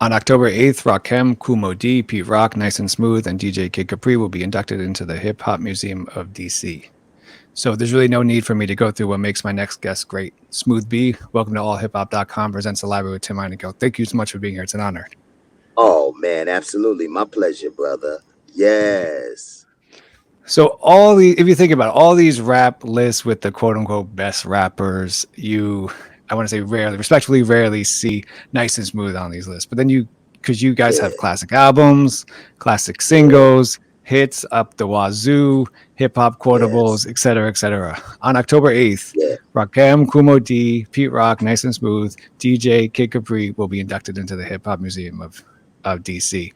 On October 8th, Rakim, Kool Moe Dee, Pete Rock, Nice and Smooth, and DJ Kid Capri will be inducted into the Hip-Hop Museum of DC. So there's really no need for me to go through what makes my next guest great. Smooth B, welcome to allhiphop.com, presents the library with Tim Einenkel. Thank you so much for being here. It's an honor. Oh, man, absolutely. My pleasure, brother. Yes. So if you think about it, all these rap lists with the quote unquote best rappers, I want to say respectfully rarely see Nice and Smooth on these lists. But then because you guys have classic albums, classic singles, hits up the wazoo, hip hop quotables, et cetera, et cetera. On October 8th, Rakim, Kool Moe Dee, Pete Rock, Nice and Smooth, DJ Kid Capri will be inducted into the Hip Hop Museum of DC.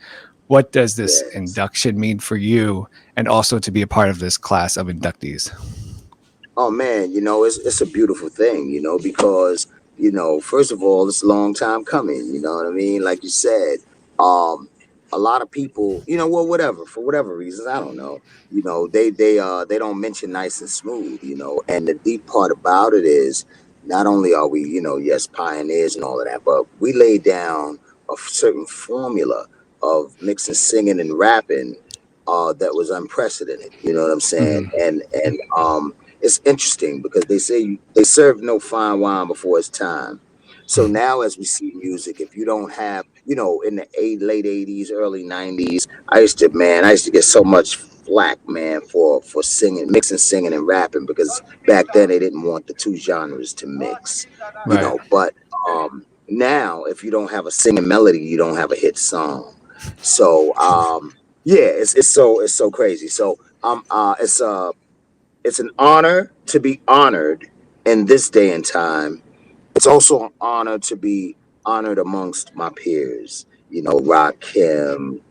What does this induction mean for you, and also to be a part of this class of inductees? Oh, man, it's a beautiful thing, because, first of all, it's a long time coming, you know what I mean? Like you said, a lot of people, for whatever reasons, I don't know, they don't mention Nice and Smooth, and the deep part about it is not only are we, yes, pioneers and all of that, but we laid down a certain formula of mixing, singing, and rapping that was unprecedented. You know what I'm saying? And it's interesting because they say they serve no fine wine before it's time. So now, as we see music, if you don't have, in the late '80s, early '90s, I used to get so much flack, man, for singing, mixing, singing, and rapping, because back then they didn't want the two genres to mix. But now, if you don't have a singing melody, you don't have a hit song. So it's so crazy. So it's an honor to be honored in this day and time. It's also an honor to be honored amongst my peers. Rakim,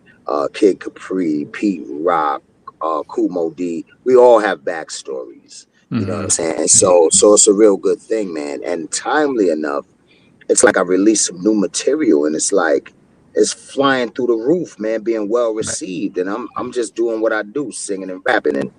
Kid Capri, Pete Rock, Kool Moe Dee. We all have backstories. You know what I'm saying? And so it's a real good thing, man. And timely enough, it's like I released some new material, and it's like it's flying through the roof, man, being well received. And I'm just doing what I do, singing and rapping, and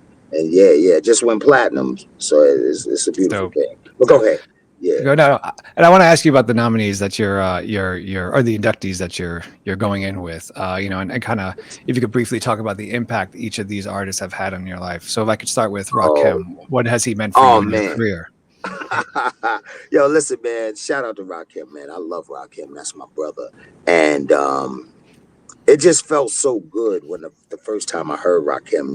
just went platinum. So it's a beautiful thing. But go ahead. Yeah. No, and I want to ask you about the nominees that you're or the inductees that you're going in with. And kind of if you could briefly talk about the impact each of these artists have had on your life. So if I could start with Rakim, what has he meant for you in your career? Yo, listen, man, shout out to Rakim, man. I love Rakim. That's my brother. And it just felt so good when the first time I heard Rakim,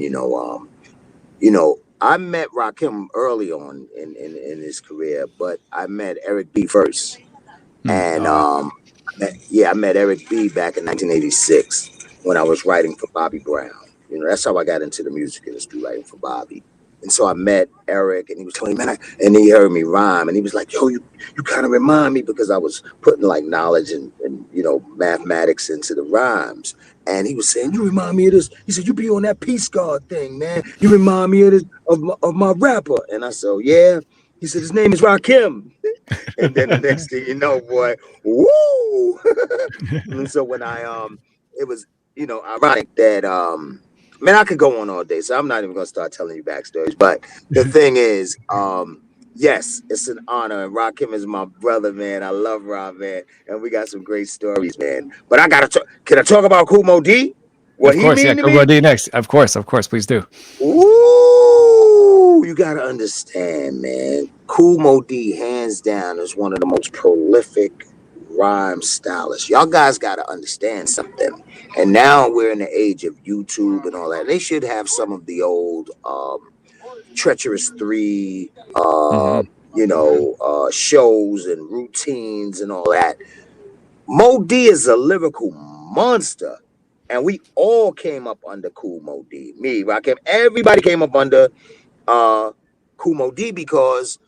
I met Rakim early on in his career, but I met Eric B first. And I met Eric B back in 1986 when I was writing for Bobby Brown. That's how I got into the music industry, writing for Bobby. And so I met Eric, and he was telling me, man, and he heard me rhyme, and he was like, yo, you kind of remind me, because I was putting like knowledge and mathematics into the rhymes. And he was saying, you remind me of this. He said, you be on that Peace God thing, man. You remind me of this, of my rapper. And I said, oh, yeah. He said, his name is Rakim. And then the next thing you know, boy, woo! And so when it was, ironic that, man, I could go on all day, so I'm not even going to start telling you backstories. But the thing is, yes, it's an honor. And Rakim is my brother, man. I love Rob, man. And we got some great stories, man. But I got to talk. Can I talk about Kool Moe Dee? Of course, Kool Moe Dee next. Of course, please do. Ooh, you got to understand, man. Kool Moe Dee, hands down, is one of the most prolific rhyme stylists. Y'all guys got to understand something. And now we're in the age of YouTube and all that. They should have some of the old Treacherous 3, shows and routines and all that. Moe Dee is a lyrical monster. And we all came up under Kool Moe Dee. Me, Rakim, everybody came up under Kool Moe Dee, because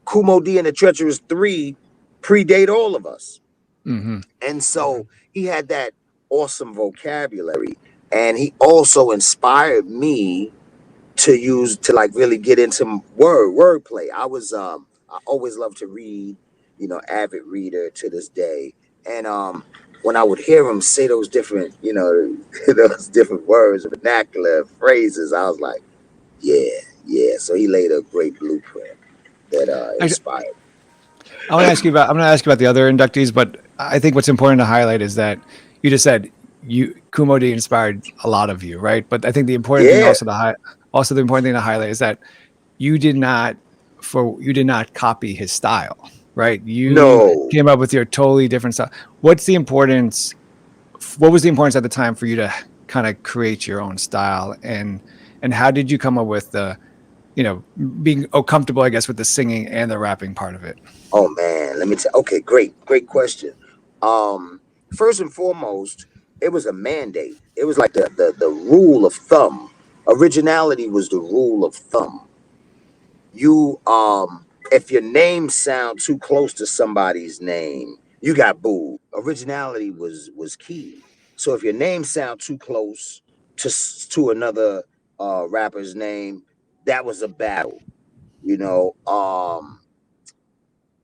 Kool Moe Dee and the Treacherous 3 predate all of us. And so he had that awesome vocabulary, and he also inspired me to really get into wordplay. I always loved to read, avid reader to this day. And when I would hear him say those different, those different words, vernacular phrases, I was like, yeah. So he laid a great blueprint that inspired. I'm going to ask you about the other inductees, but I think what's important to highlight is that you just said Kool Moe Dee inspired a lot of you, right? But I think the important thing Yeah. also the important thing to highlight is that you did not copy his style, right? You No. came up with your totally different style. What's the importance? What was the importance at the time for you to kind of create your own style, and how did you come up with the, being comfortable, I guess, with the singing and the rapping part of it? Oh man, let me tell. Okay, great question. First and foremost, it was a mandate. It was like the rule of thumb. Originality was the rule of thumb. You if your name sound too close to somebody's name, you got booed. Originality was key. So if your name sound too close to another rapper's name, that was a battle. You know,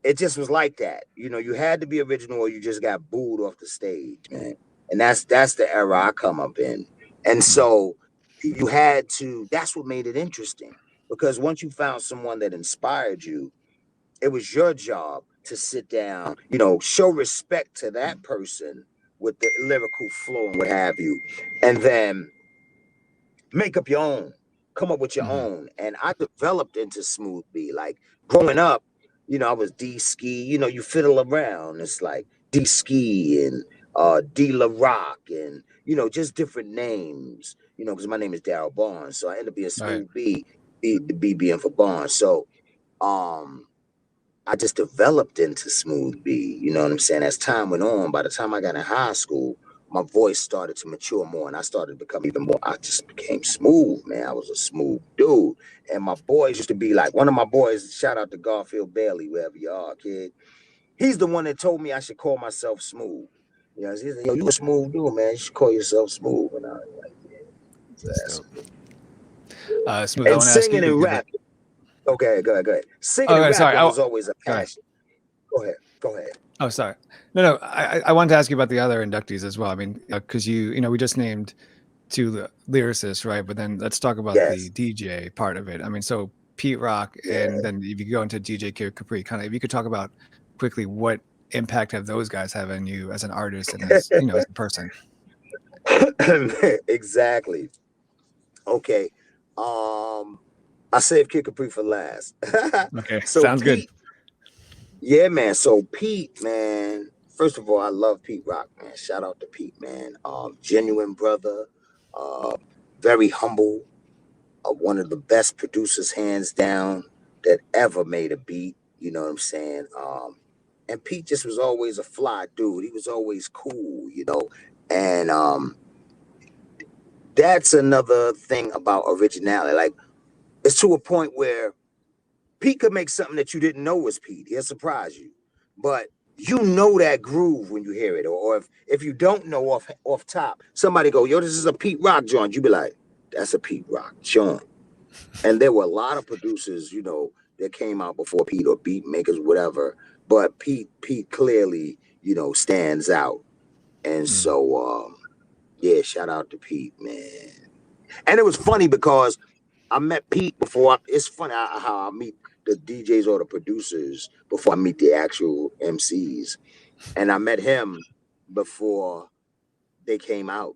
it just was like that. You know, you had to be original or you just got booed off the stage, man. And that's the era I come up in. And Mm. so you had to, that's what made it interesting. Because once you found someone that inspired you, it was your job to sit down, show respect to that person with the lyrical flow and what have you. And then make up your own, come up with your Mhm. own. And I developed into smooth B. Like growing up, I was D Ski, you fiddle around. It's like D Ski and D La Rock and just different names, because my name is Daryl Barnes. So I ended up being Right. Smooth B, the B being for Barnes. So um I just developed into Smooth B, you know what I'm saying? As time went on, by the time I got in high school, my voice started to mature more and I started to become even more. I just became smooth, man. I was a smooth dude. And my boys used to be like, one of my boys, shout out to Garfield Bailey, wherever you are, kid. He's the one that told me I should call myself Smooth. He said, yo, you a smooth dude, man. You should call yourself Smooth. And I was like, yeah, That's that's dope. cool. Smooth, I And want to ask you singing and because rapping. Okay, go ahead. Singing and oh, sorry. rapping Oh, was always a go ahead. passion. Go ahead. Oh, sorry. No. I wanted to ask you about the other inductees as well. I mean, because we just named two lyricists, right? But then let's talk about the Yes. DJ part of it. I mean, so Pete Rock, Yeah. and then if you go into DJ Kid Capri, kind of, if you could talk about quickly what impact have those guys have on you as an artist and as as a person. Exactly. Okay. I saved Kid Capri for last. Okay, So sounds good. Pete, yeah, man. So Pete, man. First of all, I love Pete Rock, man. Shout out to Pete, man. Genuine brother, uh, very humble, one of the best producers, hands down, that ever made a beat. You know what I'm saying? And Pete just was always a fly dude. He was always cool. And that's another thing about originality. Like, it's to a point where Pete could make something that you didn't know was Pete. He'll surprise you. But you know that groove when you hear it. Or if you don't know off top, somebody go, yo, this is a Pete Rock joint. You be like, that's a Pete Rock joint. And there were a lot of producers, that came out before Pete or beat makers, whatever. But Pete clearly, stands out. And Mm. so yeah, shout out to Pete, man. And it was funny because I met Pete before. It's funny how I meet the DJs or the producers before I meet the actual MCs. And I met him before they came out.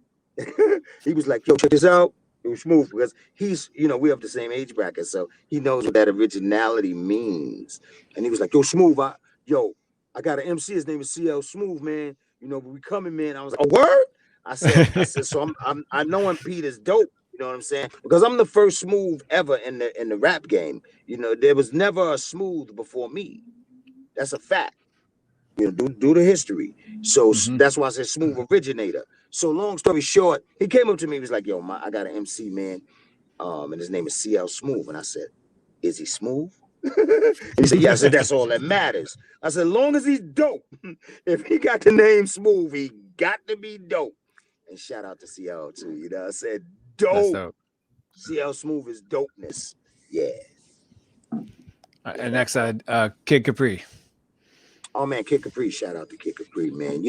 He was like, yo, check this out. It was smooth because we have the same age bracket. So he knows what that originality means. And he was like, yo, smooth, I got an MC. His name is CL Smooth, man. But we coming, man. I was like, a word? I said, so I know Pete is dope. You know what I'm saying? Because I'm the first smooth ever in the rap game. There was never a smooth before me. That's a fact. Do the history. So Mhm. that's why I said smooth originator. So long story short, he came up to me. He was like, "Yo, I got an MC, man, and his name is CL Smooth." And I said, "Is he smooth?" He said, "Yeah." I said, "That's all that matters." I said, "Long as he's dope. If he got the name Smooth, he got to be dope." And shout out to CL too. I said, That's "Dope." dope. CL Smooth is dopeness. Yeah, And that's next, dope. Kid Capri. Oh man, Kid Capri. Shout out to Kid Capri, man.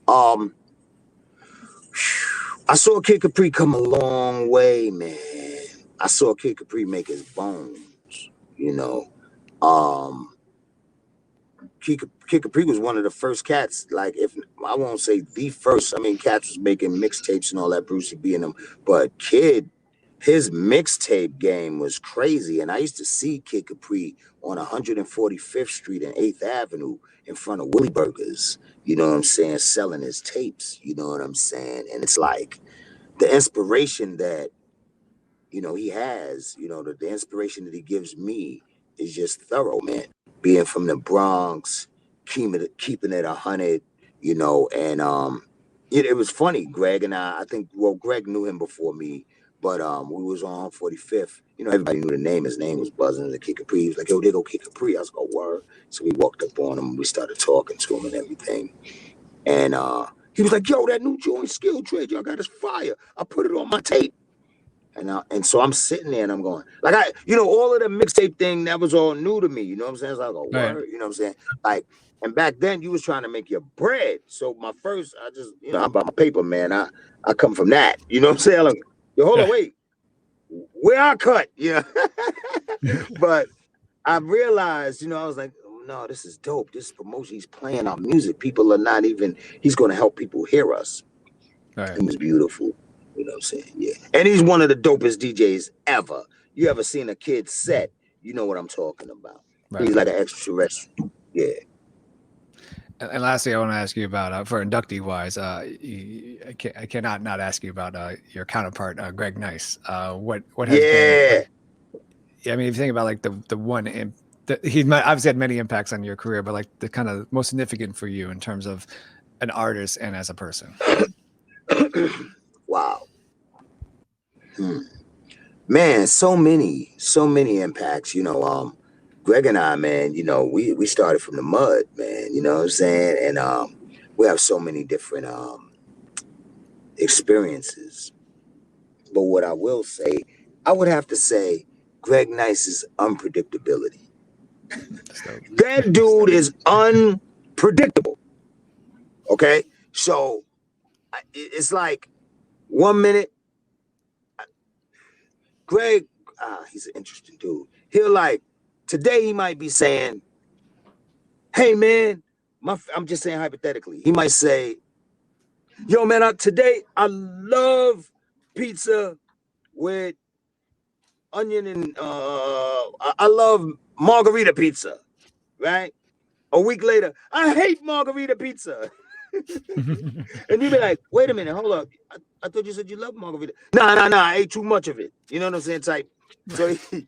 Um, I saw Kid Capri come a long way, man. I saw Kid Capri make his bones, you know. Um, Kid Capri was one of the first cats, like, if I won't say the first, I mean, cats was making mixtapes and all that, Brucey B and them, but Kid, his mixtape game was crazy. And I used to see Kid Capri on 145th Street and 8th Avenue in front of Willie Burgers, you know what I'm saying, selling his tapes, you know what I'm saying? And it's like the inspiration that, you know, he has, you know, the inspiration that he gives me is just thorough, man. Being from the Bronx, keeping it 100, you know, and it was funny. Greg and I think, well, Greg knew him before me, but we was on 45th. You know, everybody knew the name. His name was buzzing. The Kid Capri. He was like, yo, they go Kid Capri. I was like, oh, word. So we walked up on him. We started talking to him and everything. And he was like, yo, that new joint, Skill Trade, y'all got us fire. I put it on my tape. And so I'm sitting there and I'm going, like, you know, all of the mixtape thing, that was all new to me. You know what I'm saying? It's like, oh, word, you know what I'm saying? Like, and back then you was trying to make your bread. So my first, I just, you know, I bought my paper, man. I come from that. You know what I'm saying? Like, yo, hold on, wait. Where I cut? Yeah. But I realized, you know, I was like, oh, no, this is dope. This promotion, he's playing our music. People are not even, he's going to help people hear us. It was beautiful. You know what I'm saying? Yeah. And he's one of the dopest DJs ever. You ever seen a kid set, you know what I'm talking about. He's like an extraterrestrial. Yeah. And lastly, I want to ask you about, for inductee wise, I cannot not ask you about your counterpart, Greg Nice. What has been? Yeah, I mean, if you think about like the one, he's obviously had many impacts on your career, but like the kind of most significant for you in terms of an artist and as a person. Wow. Man, so many impacts, you know. Greg and I, man, you know, we started from the mud, man, you know what I'm saying? And we have so many different experiences. But what I will say, I would have to say Greg Nice's unpredictability. That dude is unpredictable. Okay? So it's like 1 minute, Greg, he's an interesting dude. He'll like, today he might be saying, hey man, I'm just saying hypothetically. He might say, yo man, today I love pizza with onion and I love margarita pizza, right? A week later, I hate margarita pizza. And you'd be like, wait a minute, hold up. I thought you said you love margarita. Nah, I ate too much of it. You know what I'm saying? Type. So he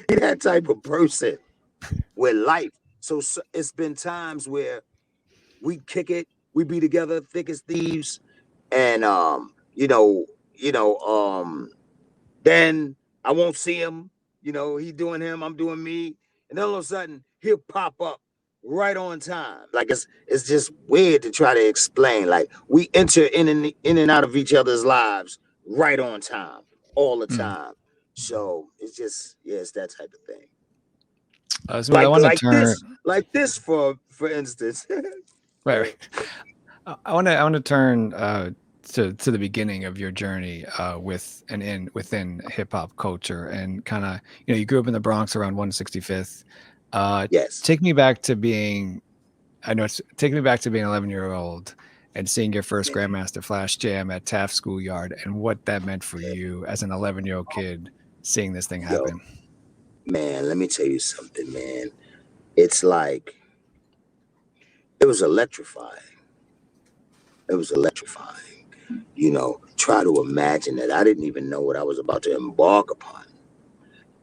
that type of person with life. So it's been times where we kick it, we be together, thick as thieves, and then I won't see him. You know, he doing him, I'm doing me, and then all of a sudden he'll pop up right on time. Like it's just weird to try to explain. Like we enter in and out of each other's lives right on time, all the time. So it's just, yeah, it's that type of thing. So like this for instance. Right. I want to turn to the beginning of your journey within hip hop culture, and kind of, you know, you grew up in the Bronx around 165th. Yes. Take me back to being an 11-year-old and seeing your first Grandmaster Flash jam at Taft Schoolyard, and what that meant for you as an 11-year-old kid seeing this thing happen. Man, let me tell you something, man. It's like, it was electrifying. You know, try to imagine that. I didn't even know what I was about to embark upon.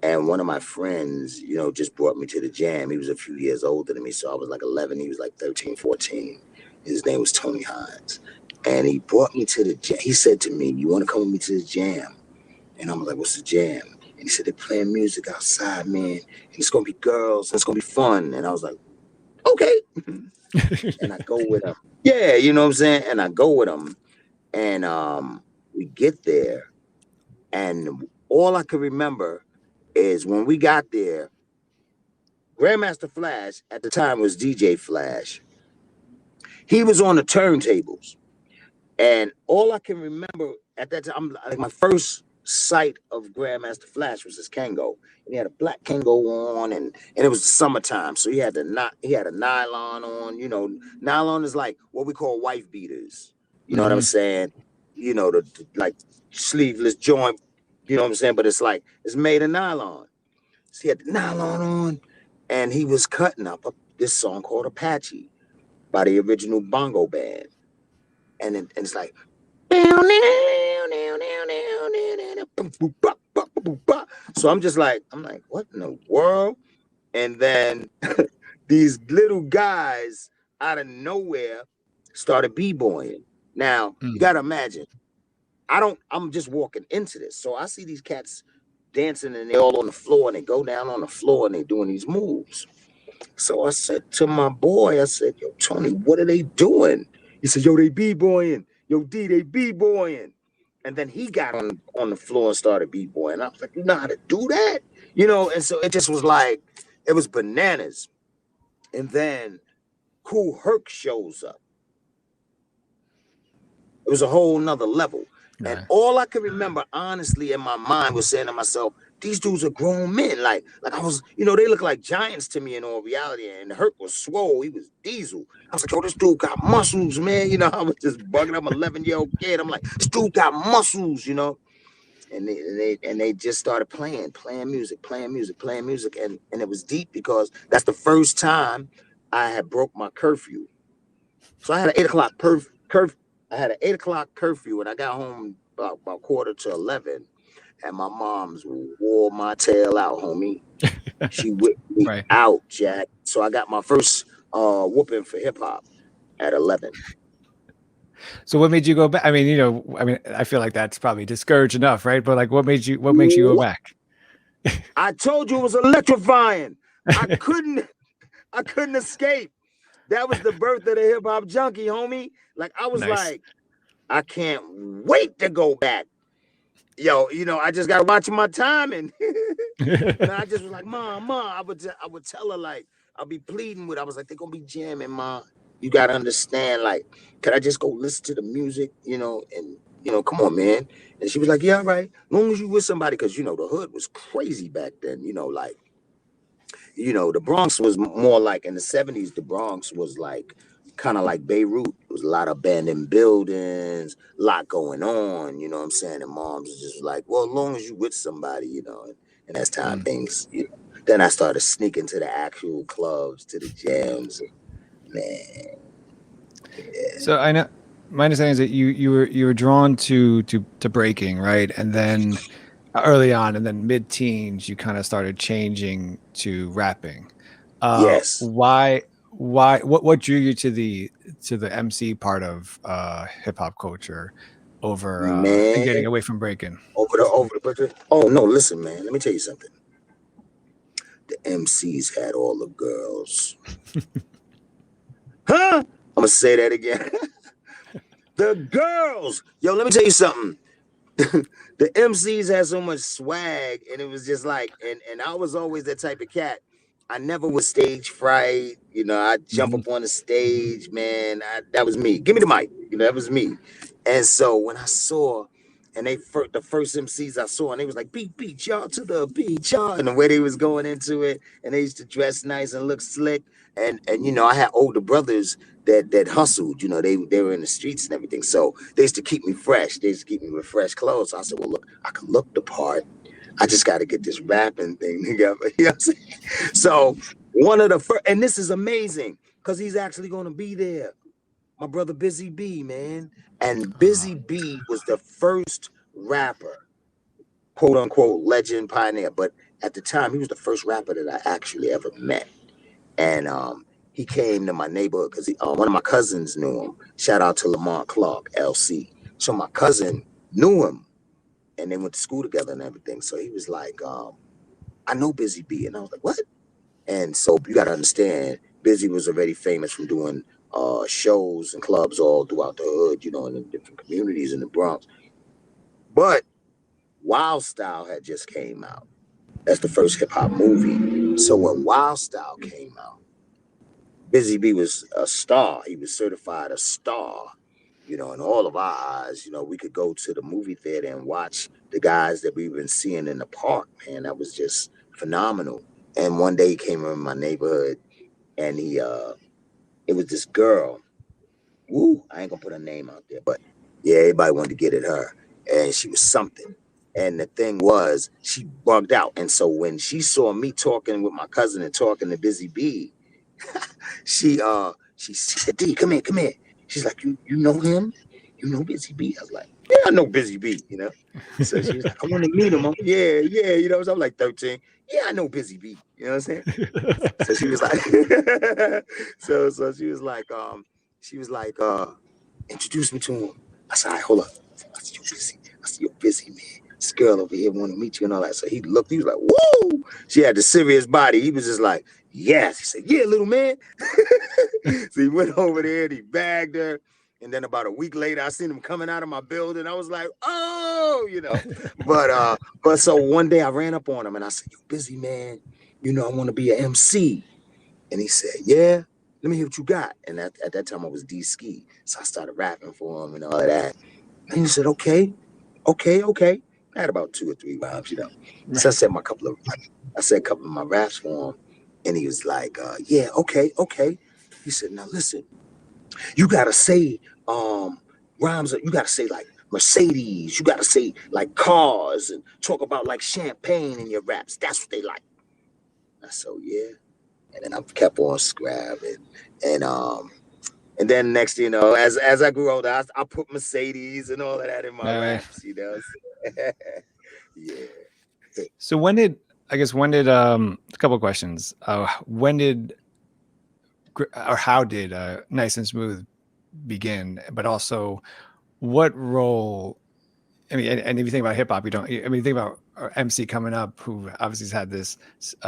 And one of my friends, you know, just brought me to the jam. He was a few years older than me, so I was like 11. He was like 13, 14. His name was Tony Hines. And he brought me to the jam. He said to me, you want to come with me to the jam? And I'm like, what's the jam? And he said, they're playing music outside, man. And it's going to be girls, and it's going to be fun. And I was like, okay. And I go with him. Yeah, you know what I'm saying? And I go with him. And we get there. And all I could remember is when we got there, Grandmaster Flash, at the time was DJ Flash. He was on the turntables. And all I can remember at that time, like my first sight of Grandmaster Flash was his Kango, and he had a black Kango on, and it was summertime, so he had a nylon on. You know, nylon is like what we call wife beaters. You know what I'm saying? You know, the like sleeveless joint. You know what I'm saying? But it's like it's made of nylon. So he had the nylon on, and he was cutting up this song called Apache by the original Bongo Band, and it's like. So I'm like, what in the world? And then these little guys out of nowhere started b-boying. Now you gotta imagine, I'm just walking into this, so I see these cats dancing and they're all on the floor and they go down on the floor and they're doing these moves. So I said to my boy, I said, yo, Tony, what are they doing? He said, yo, they b-boying. Yo, D, they b-boying. And then he got on the floor and started b-boying. I was like, you know how to do that? You know, and so it just was like, it was bananas. And then Kool Herc shows up. It was a whole nother level. Right. And all I could remember, honestly, in my mind was saying to myself, these dudes are grown men. Like I was, you know, they look like giants to me in all reality. And Herc was swole. He was diesel. I was like, yo, this dude got muscles, man. You know, I was just bugging. I'm an 11-year-old kid. I'm like, this dude got muscles, you know. And they just started playing music. And it was deep because that's the first time I had broke my curfew. So I had an 8 o'clock curfew. I had an 8 o'clock curfew, and I got home about 11:15, and my mom's wore my tail out, homie. She whipped me out, Jack. So I got my first whooping for hip hop at 11. So what made you go back? I mean, you know, I feel like that's probably discouraged enough, right? But like, what makes you go back? I told you it was electrifying. I couldn't escape. That was the birth of the Hip-Hop Junkie, homie. Like, I was like, I can't wait to go back. Yo, you know, I just got to watch my timing. And I just was like, Mom, I would tell her, like, I'll be pleading with her. I was like, they're going to be jamming, Mom. You got to understand, like, could I just go listen to the music, you know, and, you know, come on, man. And she was like, yeah, all right. As long as you with somebody, because, you know, the hood was crazy back then, you know, like, you know, the Bronx was more like in the 70s, the Bronx was like kind of like Beirut. There was a lot of abandoned buildings, a lot going on, you know what I'm saying? And moms was just like, well, as long as you with somebody, you know, and that's time things, you know. Then I started sneaking to the actual clubs, to the jams, man. Yeah. So I know my understanding is that you were drawn to breaking, right? And then early on, and then mid-teens, you kind of started changing to rapping. Yes. Why? What drew you to the MC part of hip hop culture over and getting away from breaking? Over the oh no, listen, man. Let me tell you something. The MCs had all the girls. Huh? I'm gonna say that again. The girls. Yo, let me tell you something. The MCs had so much swag, and it was just like, and I was always that type of cat. I never was stage fright. You know, I'd jump up on the stage, man. That was me. Give me the mic. You know, that was me. And so when I saw, and the first MCs I saw, and they was like, beat y'all to the beat, y'all, and the way they was going into it, and they used to dress nice and look slick. And you know, I had older brothers that hustled, you know, they were in the streets and everything. So they used to keep me fresh. They used to keep me with fresh clothes. So I said, well, look, I can look the part. I just got to get this rapping thing together. You know what I'm saying? So one of the first, and this is amazing because he's actually going to be there. My brother Busy B, man. And Busy B was the first rapper, quote unquote, legend pioneer. But at the time, he was the first rapper that I actually ever met. And he came to my neighborhood because one of my cousins knew him. Shout out to Lamont Clark, LC. So my cousin knew him, and they went to school together and everything. So he was like, I know Busy B. And I was like, what? And so you got to understand, Busy was already famous from doing shows and clubs all throughout the hood, you know, in the different communities in the Bronx. But Wild Style had just came out. That's the first hip hop movie. So when Wild Style came out, Busy B was a star. He was certified a star. you know, in all of our eyes, you know, we could go to the movie theater and watch the guys that we've been seeing in the park, man. That was just phenomenal. And one day he came in my neighborhood and it was this girl. Woo, I ain't gonna put her name out there, but yeah, everybody wanted to get at her. And she was something. And the thing was, she bugged out. And so when she saw me talking with my cousin and talking to Busy Bee, she said, D, come here, come here. She's like, you know him? You know Busy Bee? I was like, yeah, I know Busy Bee, you know. So she was like, I want to meet him. I'm, yeah, you know, so I'm like 13. Yeah, I know Busy Bee. You know what I'm saying? So she was like, so she was like, introduce me to him. I said, all right, hold up. I said, you're busy. I said, you're busy, man. This girl over here want to meet you and all that. So he looked, he was like, whoa. She had the serious body. He was just like, yes. He said, yeah, little man. So he went over there and he bagged her. And then about a week later, I seen him coming out of my building. I was like, oh, you know. But so one day I ran up on him and I said, you busy, man. You know, I want to be an MC. And he said, yeah, let me hear what you got. And at that time I was D-Ski. So I started rapping for him and all of that. And he said, okay. I had about 2 or 3 rhymes, you know. So I said a couple of my raps for him. And he was like, yeah, okay. He said, now listen, you gotta say rhymes, you gotta say like Mercedes, you gotta say like cars and talk about like champagne in your raps. That's what they like. I said, oh, yeah. And then I kept on scribbling. And then next, you know, as I grew older, I put Mercedes and all of that in my raps, you know. Yeah. So when did a couple of questions. When did or how did Nice and Smooth begin? But also, what role? I mean, and if you think about hip hop, you don't. I mean, you think about MC coming up, who obviously has had this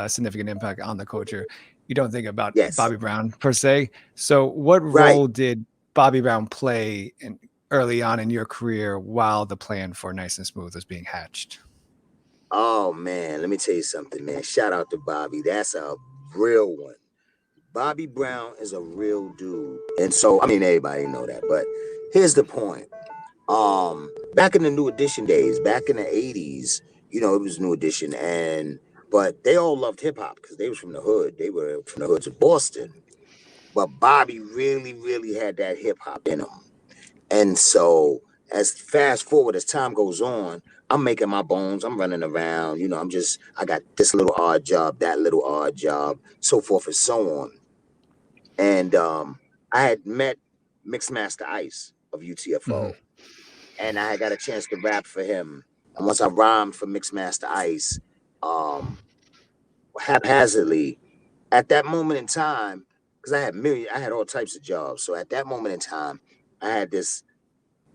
significant impact on the culture. You don't think about Yes. Bobby Brown per se. So, what role did Bobby Brown play early on in your career while the plan for Nice and Smooth was being hatched? Oh man, let me tell you something, man. Shout out to Bobby. That's a real one. Bobby Brown is a real dude. And so, I mean, everybody know that. But here's the point. Back in the New Edition days, back in the 80s, you know, it was New Edition, but they all loved hip hop because they was from the hood. They were from the hoods of Boston. But Bobby really, really had that hip hop in him. And so as fast forward as time goes on, I'm making my bones. I'm running around. You know, I got this little odd job, that little odd job, so forth and so on. And I had met Mixmaster Ice of UTFO, and I got a chance to rap for him. And once I rhymed for Mixmaster Ice, haphazardly, at that moment in time, because I had all types of jobs. So at that moment in time, I had this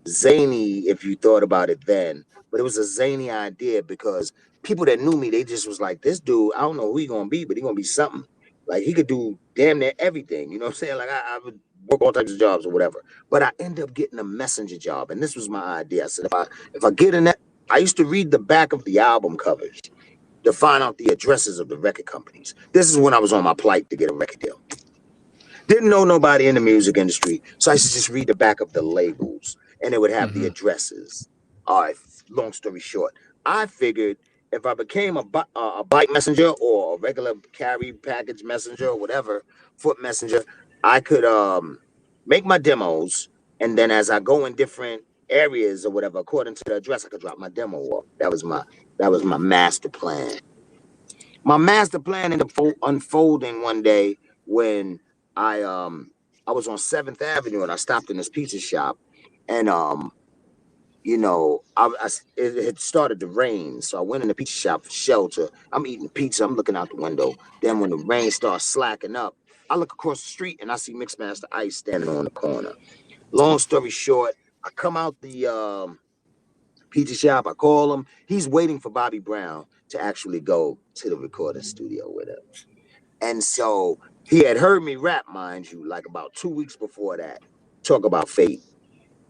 zany, if you thought about it then, but it was a zany idea because people that knew me, they just was like, this dude, I don't know who he gonna be, but he gonna be something. Like he could do damn near everything. You know what I'm saying? Like I would work all types of jobs or whatever. But I ended up getting a messenger job, and this was my idea. I said, if I get in that, I used to read the back of the album covers to find out the addresses of the record companies. This is when I was on my plight to get a record deal. Didn't know nobody in the music industry, so I used to just read the back of the labels, and it would have the addresses. All right, long story short, I figured if I became a bike messenger or a regular carry package messenger or whatever, foot messenger, I could make my demos, and then as I go in different areas or whatever, according to the address, I could drop my demo off. That was my master plan. My master plan ended up unfolding one day when I I was on 7th Avenue and I stopped in this pizza shop, and you know, it had started to rain, so I went in the pizza shop for shelter. I'm eating pizza, I'm looking out the window. Then when the rain starts slacking up, I look across the street and I see Mixmaster Ice standing on the corner. Long story short, I come out the pizza shop, I call him. He's waiting for Bobby Brown to actually go to the recording studio with him. And so he had heard me rap, mind you, like about 2 weeks before that, talk about fate.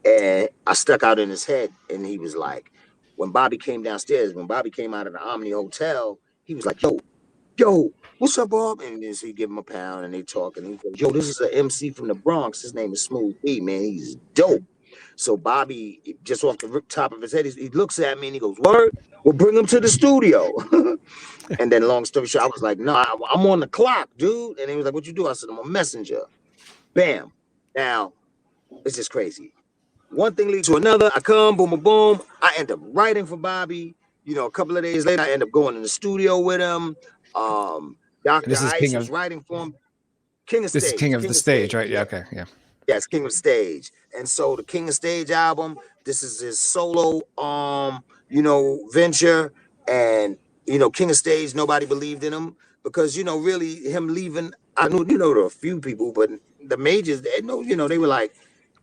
And I stuck out in his head, and he was like, when Bobby came downstairs, when Bobby came out of the Omni Hotel, he was like, yo, what's up, Bob? And then so he give him a pound, and they talk, and he goes, yo, this is an MC from the Bronx. His name is Smooth B, man. He's dope. So Bobby, just off the top of his head, he looks at me and he goes, "Word, we'll bring him to the studio." And then, long story short, I was like, "No, I'm on the clock, dude." And he was like, "What you do?" I said, "I'm a messenger." Bam. Now, it's just crazy. One thing leads to another. I come, boom, boom, boom. I end up writing for Bobby. You know, a couple of days later, I end up going in the studio with him. Dr. This is Ice was writing for him. King of This is Stage. King of the Stage, right? Yeah. Okay. Yeah. Yes, King of Stage. And so the King of Stage album, this is his solo venture. And King of Stage, nobody believed in him because really him leaving. I knew, there were a few people, but the majors, they they were like,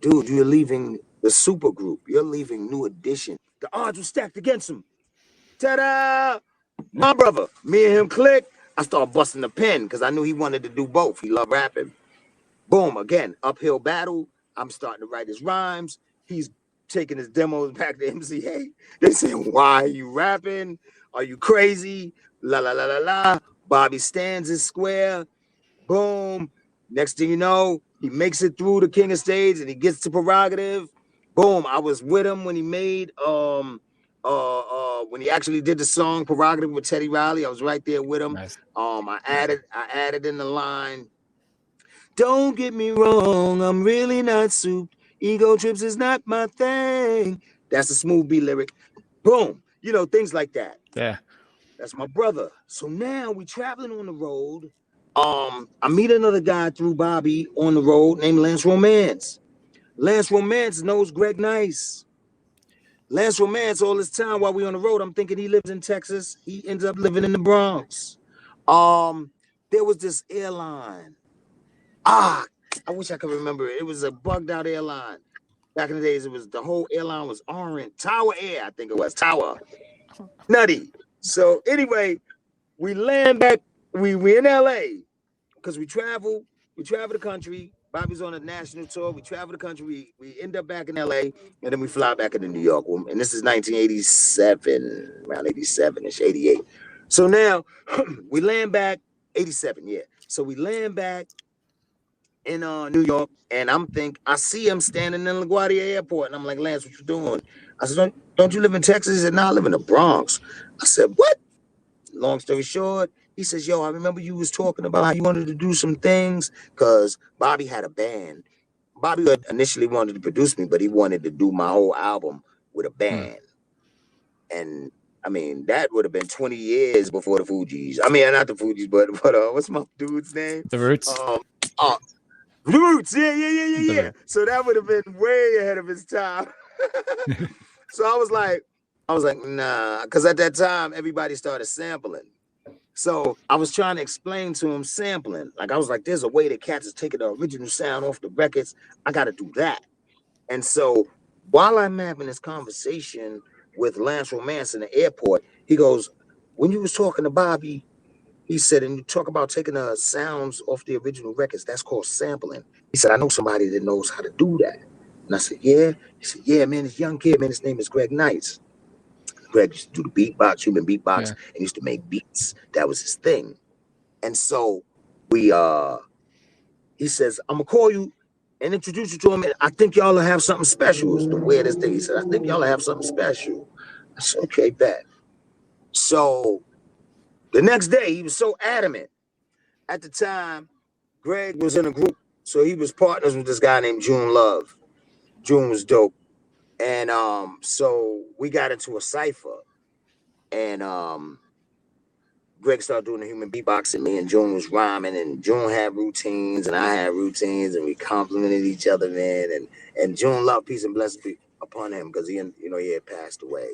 "Dude, you're leaving the super group, you're leaving New Edition. The odds were stacked against him." Ta-da! My brother, me and him click. I started busting the pen because I knew he wanted to do both. He loved rapping. Boom, again, uphill battle. I'm starting to write his rhymes. He's taking his demos back to MCA. They say, "Why are you rapping? Are you crazy?" La la la la la. Bobby stands his square. Boom. Next thing you know, he makes it through the King of Stage and he gets to Prerogative. Boom. I was with him when he made when he actually did the song Prerogative with Teddy Riley. I was right there with him. Nice. I added in the line, "Don't get me wrong, I'm really not souped. Ego trips is not my thing." That's a Smooth B lyric. Boom. Things like that. Yeah. That's my brother. So now we traveling on the road. I meet another guy through Bobby on the road named Lance Romance. Lance Romance knows Greg Nice. Lance Romance, all this time while we on the road, I'm thinking he lives in Texas. He ends up living in the Bronx. There was this airline. I wish I could remember it. It was a bugged out airline. Back in the days, the whole airline was orange. Tower Air, I think it was. Tower. Nutty. So anyway, we land back. We in LA because we travel the country. Bobby's on a national tour. We travel the country. We end up back in LA, and then we fly back into New York. And this is 1987, around 87-ish, 88. So now we land back, 87, yeah. So we land back in New York, and I see him standing in LaGuardia Airport, and I'm like, "Lance, what you doing?" I said, don't you live in Texas?" He said, "No, I live in the Bronx." I said, "What?" Long story short, he says, "Yo, I remember you was talking about how you wanted to do some things," because Bobby had a band. Bobby had initially wanted to produce me, but he wanted to do my whole album with a band. And I mean, that would have been 20 years before the Fugees. I mean, not the Fugees, but what's my dude's name? The Roots. The Roots, yeah. So that would have been way ahead of his time. So I was like, nah, because at that time everybody started sampling. So I was trying to explain to him sampling. Like I was like, there's a way that cats is taking the original sound off the records. I got to do that. And so while I'm having this conversation with Lance Romance in the airport, he goes, "When you was talking to Bobby," he said, "and you talk about taking the sounds off the original records, that's called sampling." He said, "I know somebody that knows how to do that." And I said, "Yeah?" He said, "Yeah, man, this young kid, man, his name is Greg Nice." Greg used to do the beatbox, human beatbox, and used to make beats. That was his thing. And so he says, "I'm gonna call you and introduce you to him. And I think y'all will have something special." It's the weirdest thing. He said, "I think y'all will have something special." I said, "Okay, bet." So the next day, he was so adamant. At the time, Greg was in a group, so he was partners with this guy named June Love. June was dope. And so we got into a cipher. And Greg started doing the human beatboxing. Me and June was rhyming, and June had routines, and I had routines, and we complimented each other, man. And June loved, peace and blessings upon him, because he had passed away.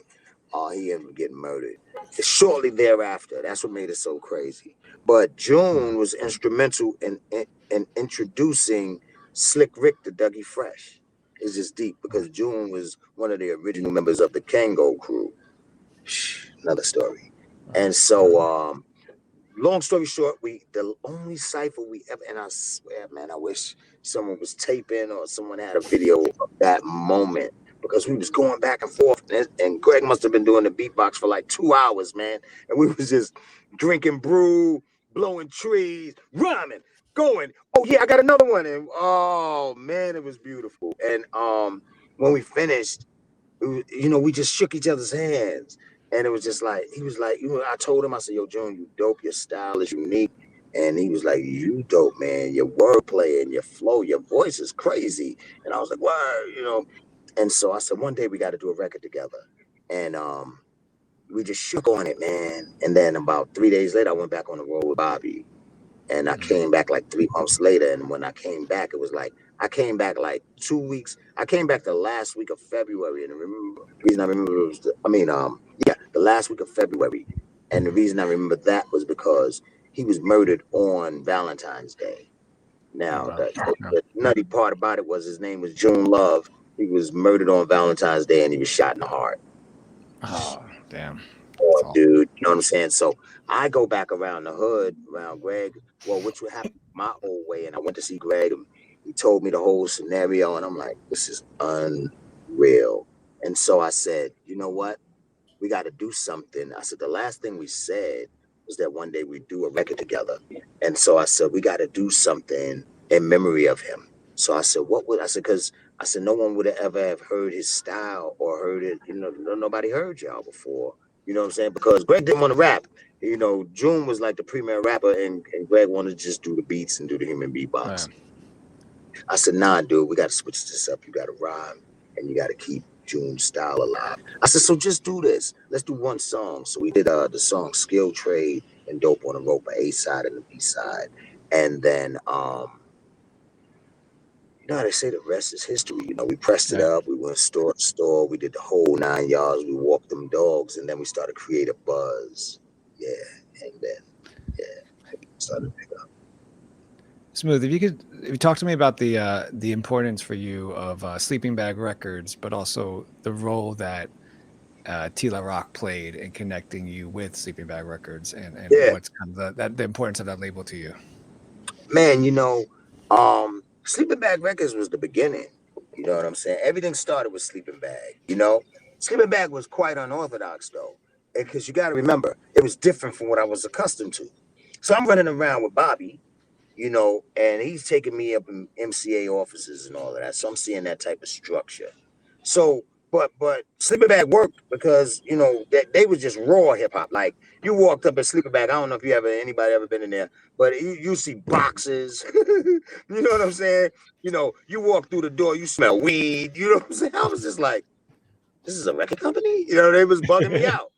He ended up getting murdered. Shortly thereafter, that's what made it so crazy. But June was instrumental in introducing Slick Rick to Dougie Fresh. It's just deep because June was one of the original members of the Kango crew. Another story. And so, long story short, the only cipher we ever, and I swear, man, I wish someone was taping or someone had a video of that moment, because we was going back and forth, and Greg must have been doing the beatbox for like 2 hours, man. And we was just drinking brew, blowing trees, rhyming, going, "Oh yeah, I got another one." And oh man, it was beautiful. And when we finished, we just shook each other's hands. And it was just like, he was like, I told him, I said, yo, June, you dope. Your style is unique. And he was like, you dope, man. Your wordplay and your flow, your voice is crazy. And I was like, word. And so I said, one day we got to do a record together. And we just shook on it, man. And then about 3 days later, I went back on the road with Bobby. And I came back like 3 months later. And when I came back, it was like, I came back like 2 weeks. I came back the last week of February. And the reason I remember it was, the last week of February. And the reason I remember that was because he was murdered on Valentine's Day. Now, the nutty part about it was his name was June Love. He was murdered on Valentine's Day and he was shot in the heart. Oh, damn. Oh, dude, you know what I'm saying? So I go back around the hood, around Greg, which would happen my old way. And I went to see Greg. And he told me the whole scenario. And I'm like, this is unreal. And so I said, you know what? We got to do something. I said, the last thing we said was that one day we'd do a record together. And so I said, we got to do something in memory of him. So I said, because I said, no one would have ever have heard his style or heard it. Nobody heard y'all before. You know what I'm saying? Because Greg didn't want to rap. June was like the premier rapper, and Greg wanted to just do the beats and do the human beatbox. Right. I said, nah, dude, we got to switch this up. You got to rhyme, and you got to keep June's style alive. I said, so just do this. Let's do one song. So we did the song Skill Trade and Dope on the Rope, A side and the B side. And then, they say the rest is history. We pressed it up. We went store to store. We did the whole 9 yards. We walked them dogs, and then we started to create a buzz. Yeah, and then started to pick up. Smooth. If you talk to me about the importance for you of Sleeping Bag Records, but also the role that Tila Rock played in connecting you with Sleeping Bag Records, and what's kind of the importance of that label to you. Man, Sleeping Bag Records was the beginning. You know what I'm saying? Everything started with Sleeping Bag. Sleeping Bag was quite unorthodox though, because you got to remember it was different from what I was accustomed to. So I'm running around with Bobby, and he's taking me up in MCA offices and all of that. So I'm seeing that type of structure. So, but Sleeping Bag worked because they was just raw hip hop. Like you walked up at Sleeping Bag. I don't know if anybody ever been in there, but you see boxes. You know what I'm saying? You walk through the door, you smell weed. You know what I'm saying? I was just like, this is a record company. They was bugging me out.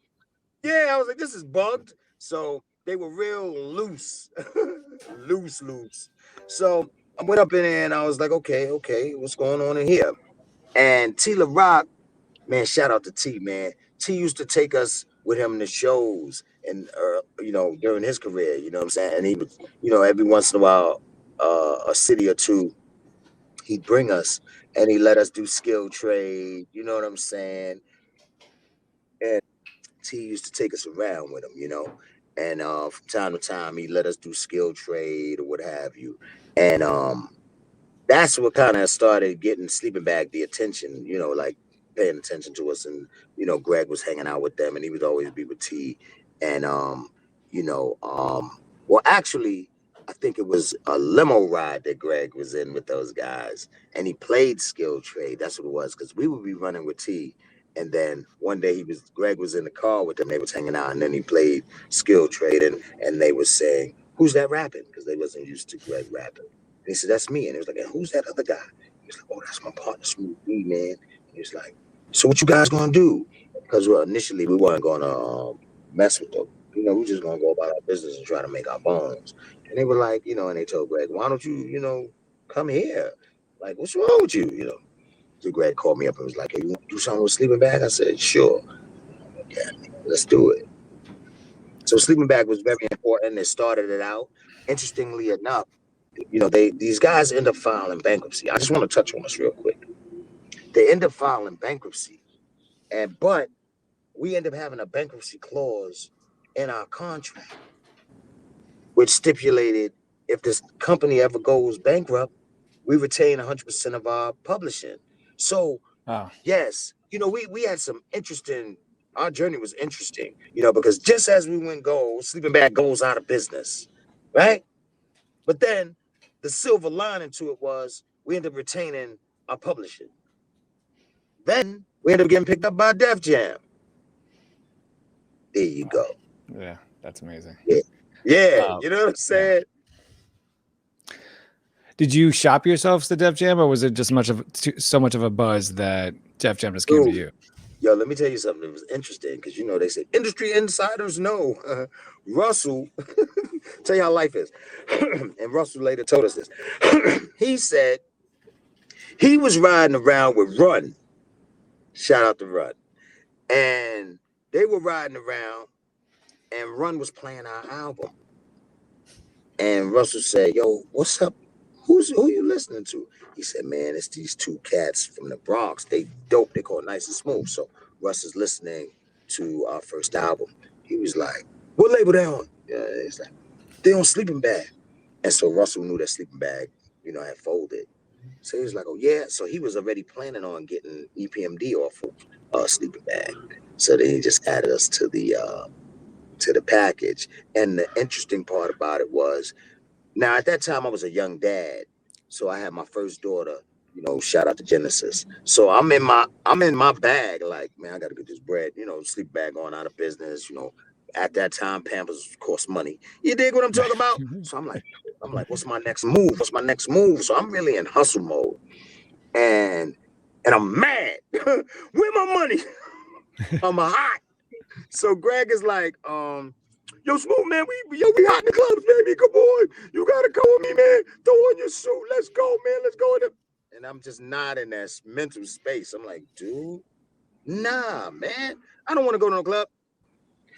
Yeah, I was like, this is bugged. So they were real loose, loose. So I went up in there and I was like, okay, what's going on in here? And Tila Rock, man, shout out to T, man. T used to take us with him to shows and, during his career, you know what I'm saying? And he would, every once in a while, a city or two, he'd bring us and he let us do skill trade, you know what I'm saying? And T used to take us around with him, and from time to time he let us do skill trade or what have you. And that's what kind of started getting Sleeping Bag the attention, like paying attention to us. And Greg was hanging out with them and he would always be with T. And well, actually I think it was a limo ride that Greg was in with those guys, and he played skill trade. That's what it was, because we would be running with T. And then one day Greg was in the car with them. They was hanging out, and then he played skill trade, and they was saying, "Who's that rapping?" Because they wasn't used to Greg rapping. And he said, "That's me." And he was like, "And who's that other guy?" He was like, "Oh, that's my partner, Smooth D, man." And he was like, "So what you guys gonna do?" Because initially we weren't gonna mess with them. We're just gonna go about our business and try to make our bones. And they were like, and they told Greg, "Why don't you, come here? Like, what's wrong with you?" So Greg called me up and was like, "Hey, you want to do something with Sleeping Bag?" I said, "Sure. Yeah, let's do it." So Sleeping Bag was very important. They started it out. Interestingly enough, these guys end up filing bankruptcy. I just want to touch on this real quick. They end up filing bankruptcy, but we end up having a bankruptcy clause in our contract, which stipulated if this company ever goes bankrupt, we retain 100% of our publishing. So, yes, we had some interesting. Our journey was interesting, because just as we went gold, Sleeping Bag goes out of business, right? But then the silver lining to it was we ended up retaining our publishing. then we ended up getting picked up by Def Jam. There you go. Yeah, that's amazing. Yeah, you know what I'm saying? Yeah. Did you shop yourselves to Def Jam, or was it just so much of a buzz that Def Jam just came to you? Yo, let me tell you something that was interesting, because you know they say industry insiders know. Russell, tell you how life is. And Russell later told us this. He said he was riding around with Run. Shout out to Run. And they were riding around, and Run was playing our album. And Russell said, yo, what's up? Who you listening to? He said, man, it's these two cats from the Bronx. They dope. They call Nice and Smooth. So Russ is listening to our first album. He was like, what label they on? He's like, they on Sleeping Bag. And so Russell knew that Sleeping Bag, had folded. So he was like, oh yeah. So he was already planning on getting EPMD off of Sleeping Bag. So then he just added us to the package. And the interesting part about it was, now at that time I was a young dad, so I had my first daughter. Shout out to Genesis. So I'm in my bag, like, man, I gotta get this bread. Sleep Bag going out of business. At that time, Pampers cost money. You dig what I'm talking about? So I'm like, what's my next move? What's my next move? So I'm really in hustle mode, and I'm mad. Where my money? I'm hot. So Greg is like, yo, Smooth, man, we hot in the clubs, baby. Come on. You gotta come with me, man. Throw on your suit. Let's go, man. Let's go. And I'm just not in that mental space. I'm like, dude, nah, man. I don't want to go to no club.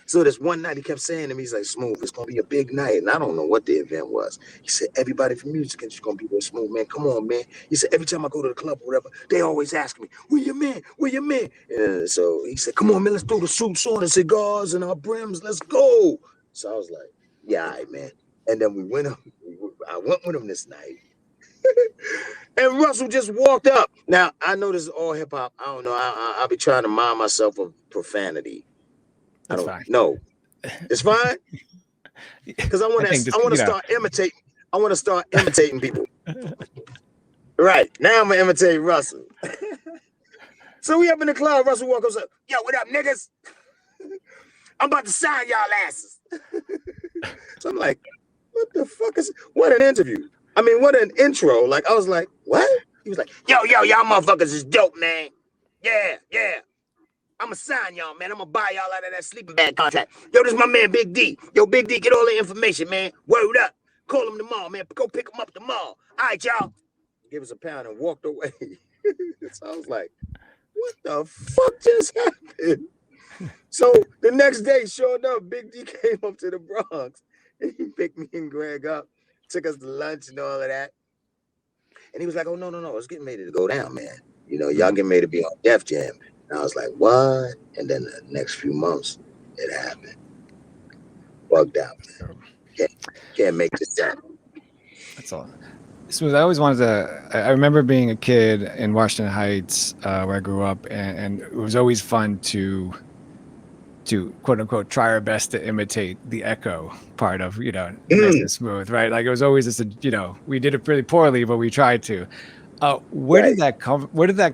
So this one night he kept saying to me, he's like, Smooth, it's gonna be a big night. And I don't know what the event was. He said, everybody from music is gonna be there, Smooth, man. Come on, man. He said, every time I go to the club or whatever, they always ask me, where your man? Where your man? And so he said, come on, man, let's throw the suits on and cigars and our brims. Let's go. So I was like, yeah, all right, man. And then I went with him this night. And Russell just walked up. Now, I know this is all hip hop. I don't know. I'll be trying to mind myself of profanity. That's fine. No, it's fine. Because I want to start imitating. I want to start imitating people. Right now, I'm gonna imitate Russell. So we up in the club. Russell walks up. Yo, what up, niggas? I'm about to sign y'all asses. So I'm like, what the fuck is? What an interview. I mean, what an intro. Like, I was like, what? He was like, yo, y'all motherfuckers is dope, man. Yeah. I'ma sign y'all, man. I'ma buy y'all out of that Sleeping Bag contract. Yo, this is my man, Big D. Yo, Big D, get all the information, man. Word up. Call him tomorrow, man. Go pick him up tomorrow. All right, y'all. Give us a pound and walked away. So I was like, what the fuck just happened? So the next day, sure enough, Big D came up to the Bronx and he picked me and Greg up, took us to lunch and all of that. And he was like, oh, no, it's getting ready to go down, man. Y'all getting ready to be on Def Jam. And I was like, what? And then the next few months, it happened. Bugged out, man. Can't make this happen. That's all. Smooth, I always wanted to. I remember being a kid in Washington Heights, where I grew up, and it was always fun to quote unquote try our best to imitate the echo part of Nice and Smooth, right? Like it was always just we did it pretty poorly, but we tried to. Where did that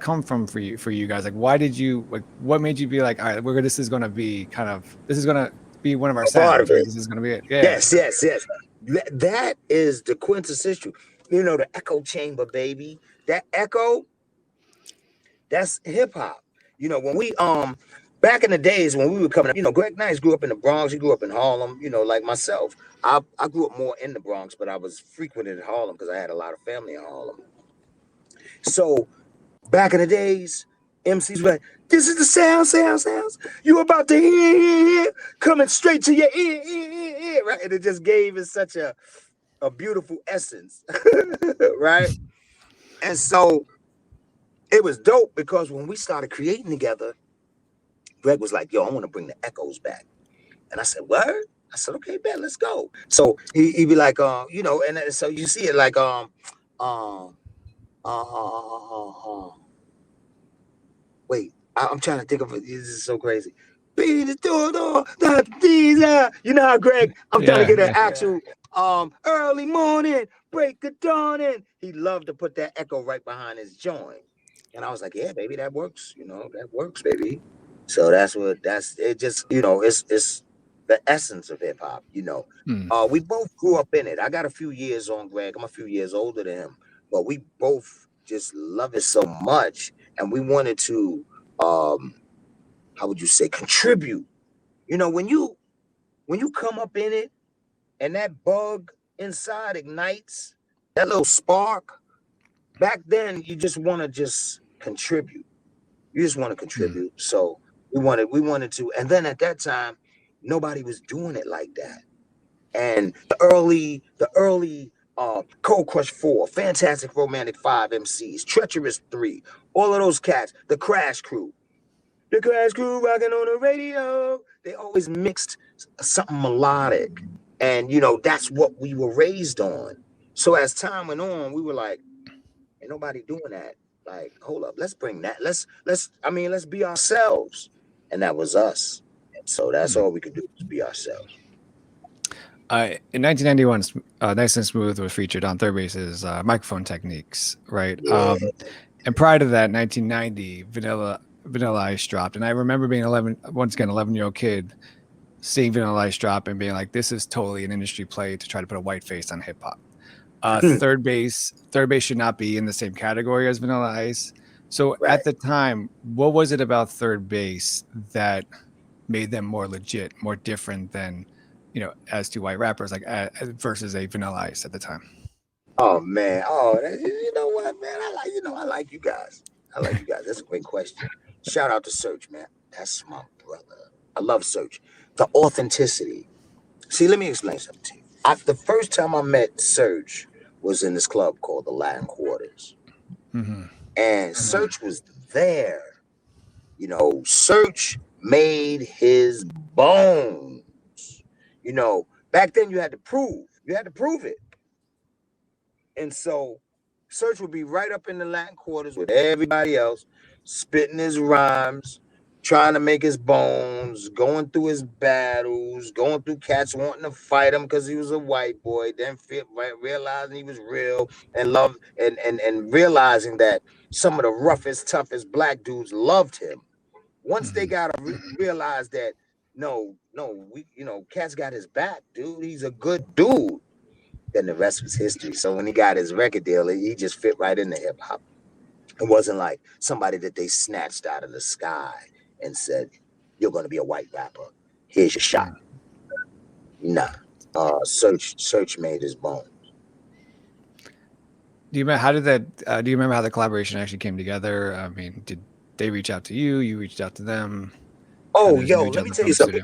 come from for you guys? Like, why did you what made you be like, all right, this is going to be one of our sounds. Right? This is going to be it. Yeah. Yes. That is the quintessential. The echo chamber, baby. That echo. That's hip hop. When we back in the days when we were coming up, Greg Nice grew up in the Bronx. He grew up in Harlem. Like myself, I grew up more in the Bronx, but I was frequented in Harlem because I had a lot of family in Harlem. So back in the days, MCs were like, this is the sounds. You about to hear, coming straight to your ear, right? And it just gave it such a beautiful essence, right? And so it was dope because when we started creating together, Greg was like, yo, I want to bring the echoes back. And I said, word? I said, okay, man, let's go. So he'd be like, and so you see it like, wait, I'm trying to think of it. This is so crazy. Be the door, you know how Greg, I'm trying to get an actual early morning, break of dawning. He loved to put that echo right behind his joint. And I was like, yeah, baby, that works. That works, baby. So that's it. Just it's the essence of hip hop. Mm. We both grew up in it. I got a few years on Greg. I'm a few years older than him, but we both just love it so much, and we wanted to, how would you say, contribute. When you come up in it, and that bug inside ignites that little spark. Back then, you just want to just contribute. You just want to contribute. So we wanted to, and then at that time, nobody was doing it like that. And the early Cold Crush 4, Fantastic Romantic 5 MCs, Treacherous 3, all of those cats, the Crash Crew. The Crash Crew rocking on the radio. They always mixed something melodic. And that's what we were raised on. So as time went on, we were like, ain't nobody doing that. Like, hold up, let's bring that. Let's be ourselves. And that was us. And so that's all we could do, was be ourselves. In 1991, Nice and Smooth was featured on Third Base's Microphone Techniques, right? Yeah. And prior to that, 1990, Vanilla Ice dropped. And I remember being 11-year-old kid, seeing Vanilla Ice drop and being like, this is totally an industry play to try to put a white face on hip hop. Third Base should not be in the same category as Vanilla Ice. So Right. at the time, what was it about Third Base that made them more legit, more different than, as two white rappers, like versus a Vanilla Ice at the time? Oh man. Oh, you know what, man? I like you guys. That's a great question. Shout out to Search, man. That's my brother. I love Search. The authenticity. See, let me explain something to you. The first time I met Search was in this club called the Latin Quarters. Mm-hmm. And Search was there. Search made his bones. Back then you had to prove it. And so Search would be right up in the Latin Quarters with everybody else, spitting his rhymes, trying to make his bones, going through his battles, going through cats wanting to fight him because he was a white boy, then realizing he was real and loved and realizing that some of the roughest, toughest black dudes loved him. Once they got to realize that, no, Cat's got his back, dude. He's a good dude. Then the rest was history. So when he got his record deal, he just fit right into hip hop. It wasn't like somebody that they snatched out of the sky and said, you're going to be a white rapper. Here's your shot. Nah. Search made his bones. Do you remember how the collaboration actually came together? I mean, did they reach out to you? You reached out to them? Oh, yo, let me tell you something.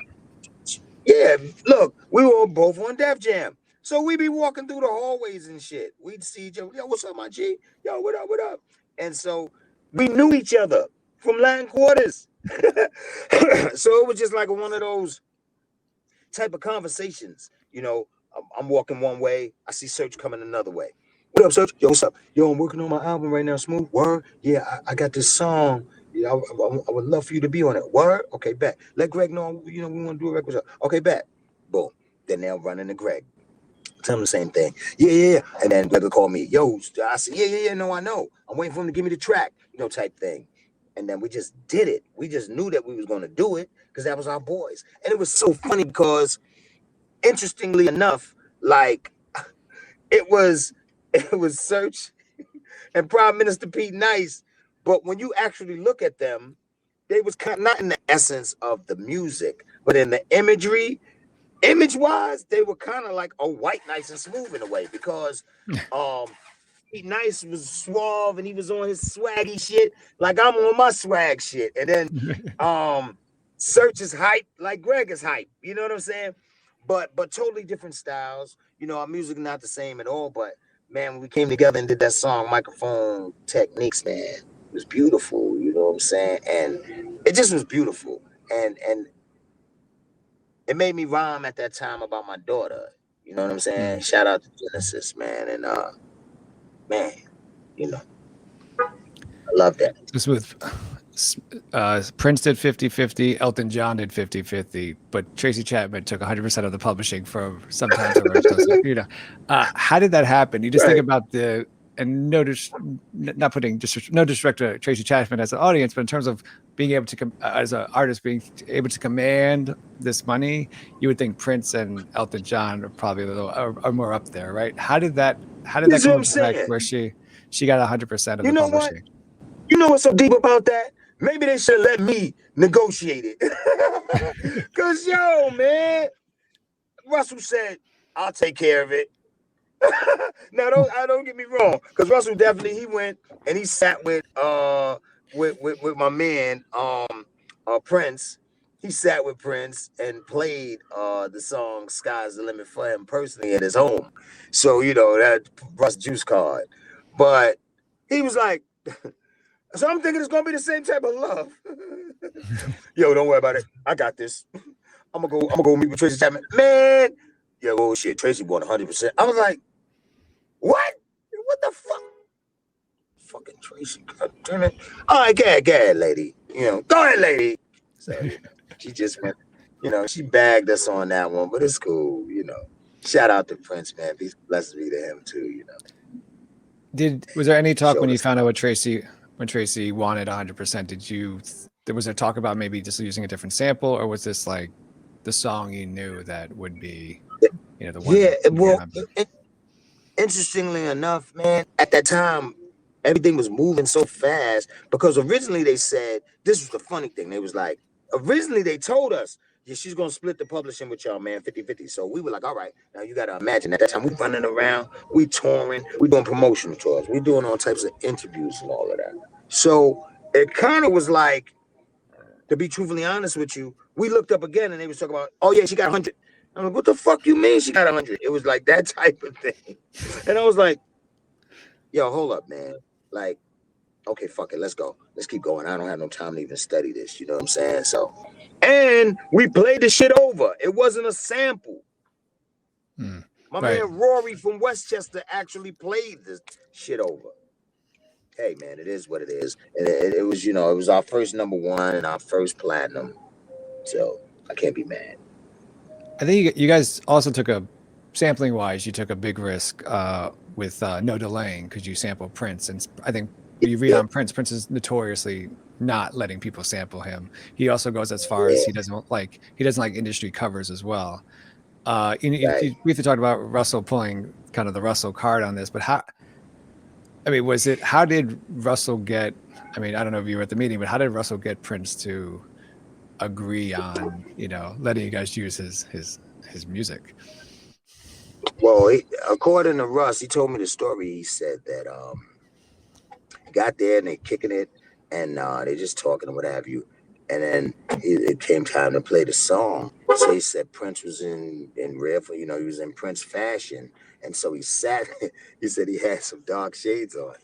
Yeah, look, we were both on Def Jam. So we be walking through the hallways and shit. We'd see each other. Yo, what's up, my G? Yo, what up, what up? And so we knew each other from Latin Quarters. So it was just like one of those type of conversations. I'm walking one way. I see Search coming another way. What up, Search? Yo, what's up? Yo, I'm working on my album right now, Smooth. Word? Yeah, I got this song. I would love for you to be on it. Word? Okay, bet. Let Greg know, we want to do a record. Okay, bet. Boom. Then they'll run into Greg. Tell him the same thing. Yeah. And then Greg will call me. Yo, I said, yeah, no, I know. I'm waiting for him to give me the track, type thing. And then we just did it. We just knew that we was going to do it because that was our boys. And it was so funny because, interestingly enough, like, it was Search and Prime Minister Pete Nice. But when you actually look at them, they was kind of not in the essence of the music, but in the imagery. Image-wise, they were kind of like a white Nice and Smooth in a way because Pete Nice was suave and he was on his swaggy shit like I'm on my swag shit. And then Search is hype like Greg is hype. You know what I'm saying? But totally different styles. Our music not the same at all. But man, when we came together and did that song, Microphone Techniques, man, it was beautiful. You know what I'm saying? And it just was beautiful. And it made me rhyme at that time about my daughter. You know what I'm saying? Shout out to Genesis, man. And man, I love that. Smooth. Prince did 50-50, Elton John did 50-50, but Tracy Chapman took 100% of the publishing from Sometimes I Rush. How did that happen? You just think about the and not putting no disrespect to Tracy Chapman as an audience, but in terms of being able to as an artist being able to command this money, you would think Prince and Elton John are probably are more up there, right? How did that come into effect where she got 100% of the publishing? What? You know what's so deep about that? Maybe they should let me negotiate it. Cause yo, man, Russell said, I'll take care of it. Now don't get me wrong, because Russell definitely he went and he sat with my man Prince. He sat with Prince and played the song "Sky's the Limit" for him personally at his home. So you know that Russ juice card, but he was like, so I'm thinking it's gonna be the same type of love. Yo, don't worry about it. I got this. I'm gonna go meet with Tracy Chapman. Man, yo, oh shit, Tracy won 100%. I was like, what? What the fuck? Fucking Tracy. Damn it. All right, go ahead, lady. You know, go ahead, lady. So you know, she just went, you know, she bagged us on that one, but it's cool, you know. Shout out to Prince, man. Peace, blessings be to him too, you know. Was there any talk when you found out what when Tracy wanted 100%? Was there talk about maybe just using a different sample, or was this like the song you knew that would be, you know, the one? Yeah, well, interestingly enough, man, at that time, everything was moving so fast because originally they said, this was the funny thing. They was like, originally they told us, yeah, she's going to split the publishing with y'all, man, 50-50. So we were like, all right, now you got to imagine at that time we running around, we touring, we doing promotional tours, we doing all types of interviews and all of that. So it kind of was like, to be truthfully honest with you, we looked up again and they was talking about, oh yeah, she got 100. I'm like, what the fuck you mean she got 100? It was like that type of thing. And I was like, yo, hold up, man. Like, okay, fuck it, let's go. Let's keep going. I don't have no time to even study this. You know what I'm saying? So, and we played the shit over. It wasn't a sample. My man Rory from Westchester actually played this shit over. Hey, man, it is what it is. And it was, you know, it was our first #1 and our first platinum. So I can't be mad. I think you guys also took sampling wise, you took a big risk with No Delaying, because you sampled Prince. And I think you read on Prince is notoriously not letting people sample him. He also goes as far as he doesn't like industry covers as well. You briefly talked about Russell pulling kind of the Russell card on this, but how did Russell get, I mean, I don't know if you were at the meeting, but how did Russell get Prince to agree on, you know, letting you guys use his music? Well, according to Russ, he told me the story. He said that he got there and they kicking it and they just talking and what have you. And then it came time to play the song. So he said Prince was in rare for, you know, he was in Prince fashion. And so he sat, he said he had some dark shades on.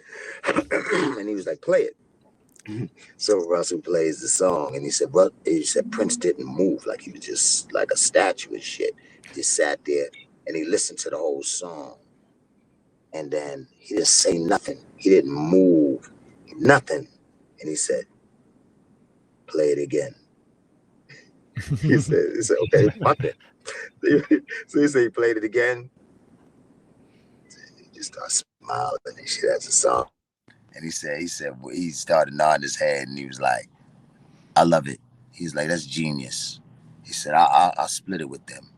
And he was like, play it. So Russell plays the song and he said Prince didn't move, like he was just like a statue and shit. He just sat there and he listened to the whole song. And then he didn't say nothing. He didn't move, nothing. And he said, play it again. he said, okay, fuck it. So he said he played it again. He just started smiling and shit. That's a song. And he said he started nodding his head and he was like, I love it. He's like, that's genius. He said, I'll split it with them.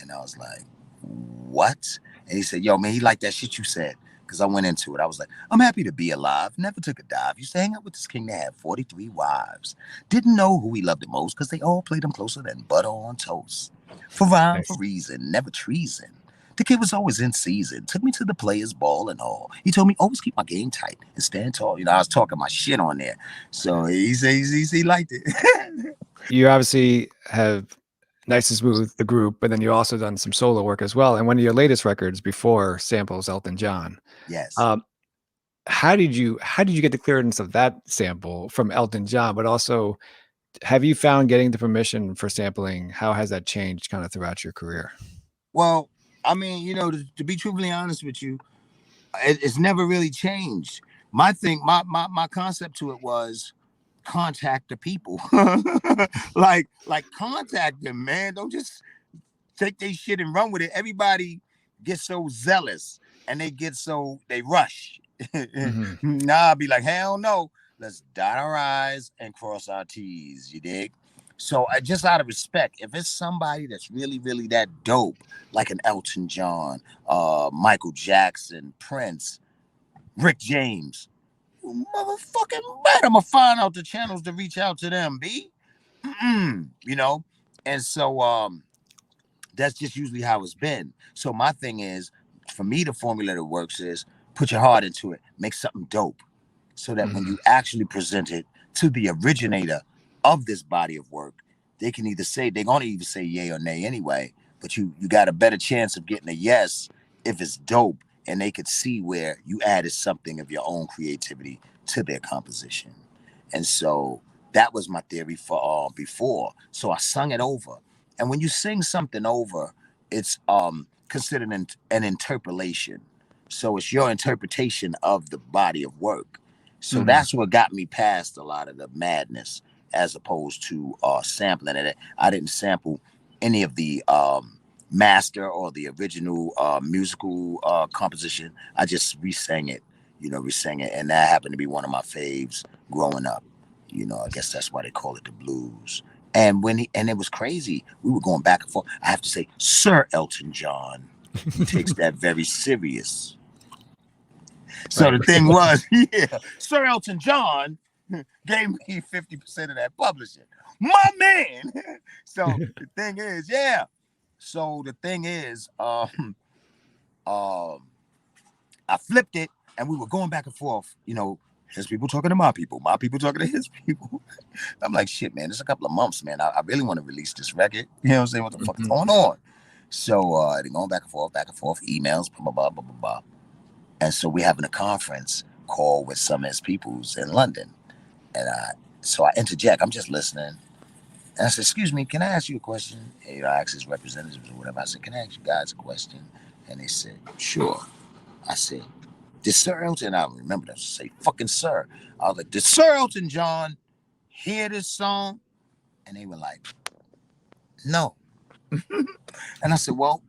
And I was like, what? And he said, yo, man, he liked that shit you said. Because I went into it. I was like, I'm happy to be alive. Never took a dive. Used to hang out with this king that had 43 wives. Didn't know who he loved the most because they all played him closer than butter on toast. For rhyme, for reason, never treason. The kid was always in season. Took me to the players' ball and all. He told me always keep my game tight and stand tall. You know, I was talking my shit on there. So he says he liked it. You obviously have Nice and Smooth, the group, but then you also done some solo work as well. And one of your latest records before samples Elton John. Yes. How did you get the clearance of that sample from Elton John? But also, have you found getting the permission for sampling? How has that changed kind of throughout your career? Well, I mean, you know, to be truthfully honest with you, it's never really changed. My thing, my concept to it was contact the people. like contact them, man. Don't just take their shit and run with it. Everybody gets so zealous. and they get so they rush. Mm-hmm. Nah, I'll be like, hell no. Let's dot our I's and cross our T's. You dig? So I just out of respect, if it's somebody that's really, really that dope, like an Elton John, Michael Jackson, Prince, Rick James, motherfucking right, I'ma find out the channels to reach out to them, B. You know? And so that's just usually how it's been. So my thing is, for me, the formula that works is put your heart into it, make something dope, so that when Mm-hmm. you actually present it to the originator of this body of work, they can either say they're gonna either say yay or nay anyway, but you got a better chance of getting a yes if it's dope and they could see where you added something of your own creativity to their composition. And so that was my theory for before. So I sung it over. And when you sing something over, it's considered an interpolation. So it's your interpretation of the body of work. So Mm-hmm. that's what got me past a lot of the madness, as opposed to sampling it. I didn't sample any of the master or the original musical composition. I just resang it, resang it, and that happened to be one of my faves growing up. I guess that's why they call it the blues. And and it was crazy. We were going back and forth. I have to say, Sir Elton John, he takes that very serious. So Right. the thing was, yeah, Sir Elton John gave me 50% of that publishing. My man. So the thing is, yeah. So the thing is, um, I flipped it, and we were going back and forth. His people talking to my people talking to his people. I'm like, shit, man, it's a couple of months, man. I really want to release this record. You know what I'm saying? What the fuck is Mm-hmm. going on? So they're going back and forth, emails, blah, blah, blah, blah, blah, blah. And so we're having a conference call with some of his peoples in London. And so I interject. I'm just listening. And I said, excuse me, can I ask you a question? And, I asked his representatives or whatever. I said, can I ask you guys a question? And they said, sure. I said, did Sir Elton, I remember that, say fucking sir. I was like, did Sir Elton John hear this song? And they were like, no. And I said, well,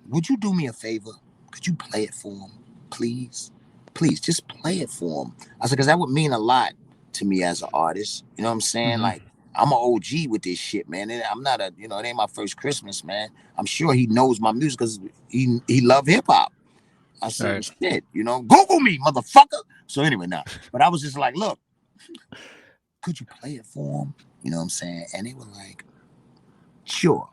would you do me a favor? Could you play it for him, please? Please, just play it for him. I said, because that would mean a lot to me as an artist. You know what I'm saying? Mm-hmm. Like, I'm an OG with this shit, man. And I'm not it ain't my first Christmas, man. I'm sure he knows my music because he loved hip hop. I said, well, Right. shit, Google me, motherfucker. So anyway, now, but I was just like, look, could you play it for him? You know what I'm saying? And they were like, sure.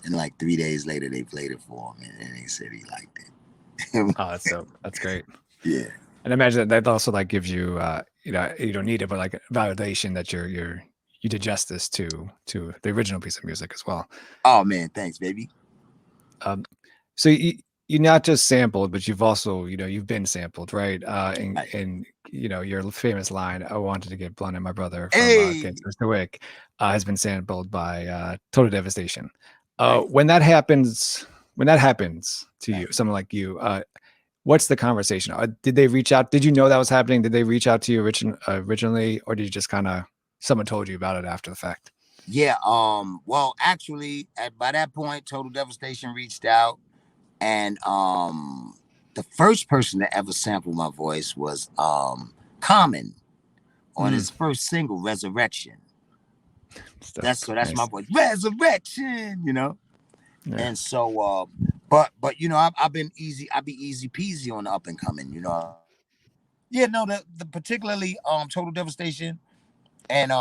And like 3 days later, they played it for him, and he said he liked it. Oh, that's so that's great. Yeah. And I imagine that also like gives you you don't need it, but like validation that you did justice to the original piece of music as well. Oh man, thanks, baby. Um, so you not just sampled, but you've also you've been sampled, right? Right. And your famous line, "I wanted to get blunt and my brother" from Hey. Gangsta's to Wick, has been sampled by Total Devastation. Right. When that happens, to Right. you, someone like you, what's the conversation? Did they reach out? Did you know that was happening? Did they reach out to you originally, or did you just kind of someone told you about it after the fact? Yeah. Well, actually, by that point, Total Devastation reached out, and the first person to ever sample my voice was Common on Mm, his first single, Resurrection. stuff. That's my Nice. voice, Resurrection. Yeah. And so, but I've been easy. I be easy peasy on the up and coming. Yeah, no, the particularly Total Devastation and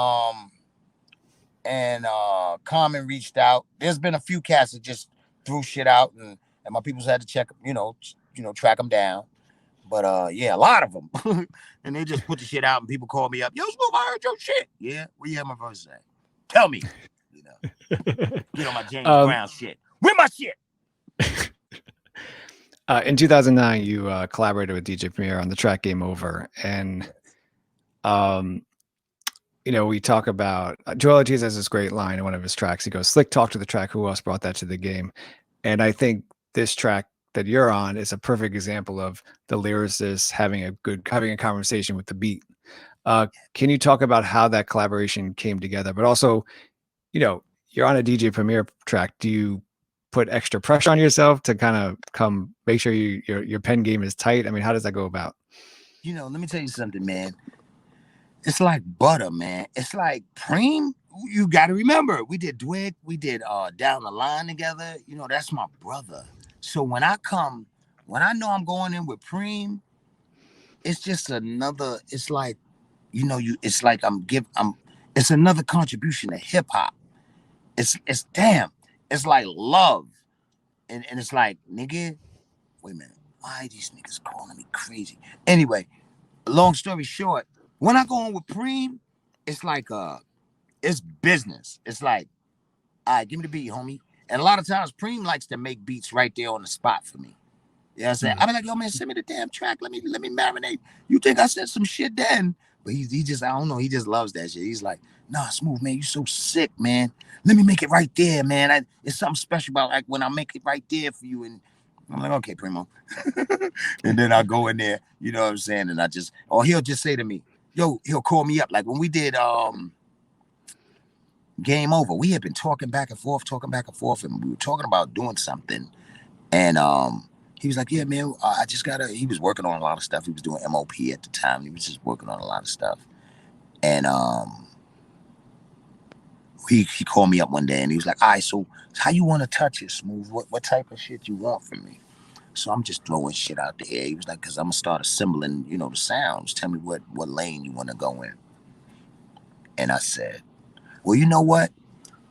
Common reached out. There's been a few cats that just threw shit out, and my people's had to check, track them down. But yeah, a lot of them, and they just put the shit out, and people call me up. Yo, Smoke, I heard your shit. Yeah, where you have my verse at? Tell me. Get on my James um, Brown shit. Where my shit? in 2009, you collaborated with DJ Premier on the track "Game Over," and um, we talk about Joel Ortiz has this great line in one of his tracks. He goes, "Slick talk to the track. Who else brought that to the game?" And I think this track that you're on is a perfect example of the lyricist having a conversation with the beat. Can you talk about how that collaboration came together? But also, you're on a DJ Premier track. put extra pressure on yourself to kind of make sure your pen game is tight? I mean, how does that go about? Let me tell you something, man. It's like butter, man. It's like Preem. You got to remember, we did Dwick, we did Down the Line together. That's my brother. So when I know I'm going in with Preem, it's just another. It's like, it's like it's another contribution to hip hop. It's damn. It's like love, and it's like, nigga, wait a minute, why are these niggas calling me crazy? Anyway, long story short, when I go on with Preem, it's like it's business. It's like, all right, give me the beat, homie. And a lot of times Preem likes to make beats right there on the spot for me. You know what I'm saying? I be like, yo, man, send me the damn track. Let me marinate. You think I said some shit then? But he just, I don't know, he just loves that shit. He's like, nah, Smooth, man, you so sick, man. Let me make it right there, man. It's something special about like when I make it right there for you. And I'm like, okay, Primo. And then I go in there, you know what I'm saying? And he'll just say to me, yo, he'll call me up. Like when we did Game Over, we had been talking back and forth, and we were talking about doing something. And he was like, yeah, man, he was working on a lot of stuff. He was doing MOP at the time. He was just working on a lot of stuff. And he called me up one day and he was like, all right, so how you want to touch it, Smooth? What type of shit you want from me? So I'm just throwing shit out the air. He was like, because I'm going to start assembling, the sounds. Tell me what lane you want to go in. And I said, well, you know what?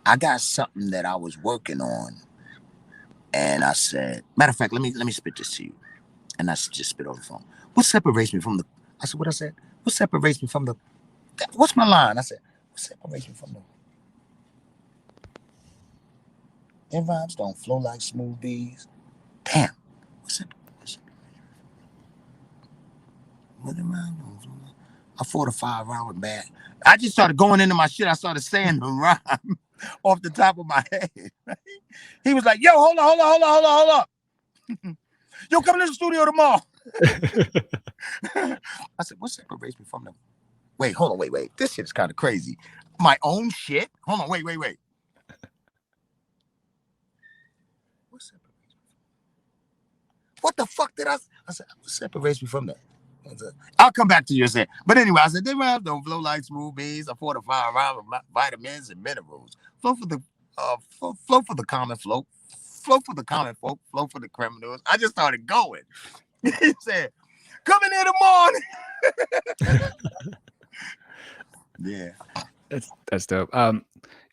I got something that I was working on. And I said, matter of fact, let me spit this to you. And I just spit over the phone. What separates me from the... I said, what I said? What separates me from the... What's my line? I said, what separates me from the... Their rhymes don't flow like smooth bees. Damn. What's it? What the rhyme don't flow like? I fought a 5 round bad. I just started going into my shit. I started saying the rhyme off the top of my head. Right? He was like, yo, hold up. Yo, come to the studio tomorrow. I said, what separates me from them? Wait, hold on, wait. This shit is kind of crazy. My own shit? Hold on, wait. What separates me? What the fuck did I said, what separates me from that? I'll come back to you and say, but anyway, I said, they rhymes don't flow like smooth bees. I fortify around with vitamins and minerals. Flow for the common folk. Flow for the common folk. Flow for the criminals. I just started going. He said, come in here tomorrow. Yeah. That's dope.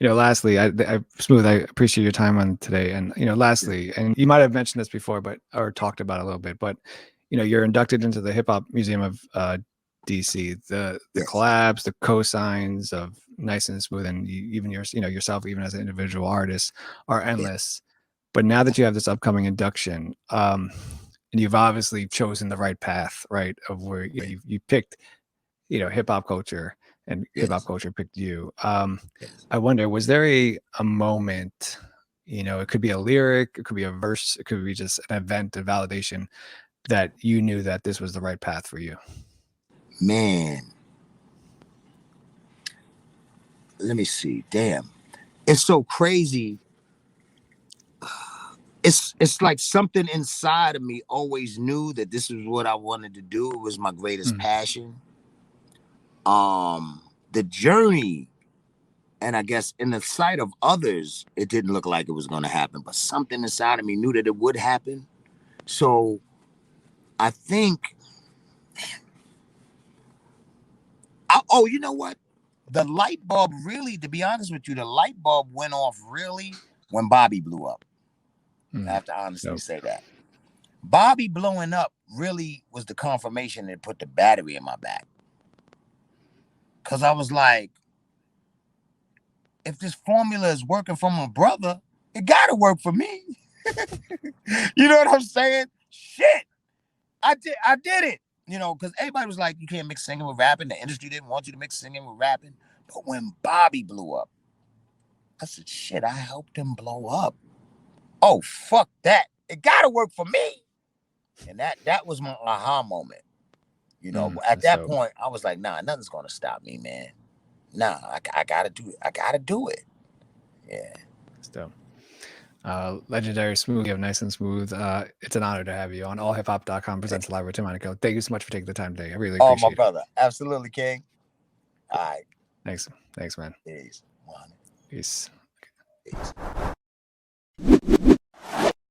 Lastly, I Smooth, I appreciate your time on today. And, lastly, and you might have mentioned this before, or talked about it a little bit, but, you're inducted into the Hip-Hop Museum of DC. The collabs, the cosigns of Nice and Smooth, and even yourself, even as an individual artist, are endless. But now that you have this upcoming induction, and you've obviously chosen the right path, right, of where you picked, hip hop culture, and hip hop culture picked you. I wonder, was there a moment, it could be a lyric, it could be a verse, it could be just an event, a validation, that you knew that this was the right path for you? Man, let me see. Damn, it's so crazy. It's like something inside of me always knew that this is what I wanted to do. It was my greatest passion. The journey, and I guess in the sight of others, it didn't look like it was going to happen, but something inside of me knew that it would happen. So I think, you know what? The light bulb really, to be honest with you, the light bulb went off really when Bobby blew up. I have to honestly say that. Bobby blowing up really was the confirmation that put the battery in my back. Because I was like, if this formula is working for my brother, it got to work for me. You know what I'm saying? Shit. I did it. Because everybody was like, you can't mix singing with rapping. The industry didn't want you to mix singing with rapping. But when Bobby blew up, I said, shit, I helped him blow up. Oh, fuck that. It got to work for me. And that was my aha moment. At that point, I was like, nah, nothing's going to stop me, man. Nah, I got to do it. I got to do it. Yeah. That's dope. Legendary Smooth. You have Nice and Smooth. It's an honor to have you on allhiphop.com presents live with Tim Einenkel. Thank you so much for taking the time today. I really appreciate it. Oh, my brother. Absolutely, King. All right. Thanks, man. Peace. Peace. Peace.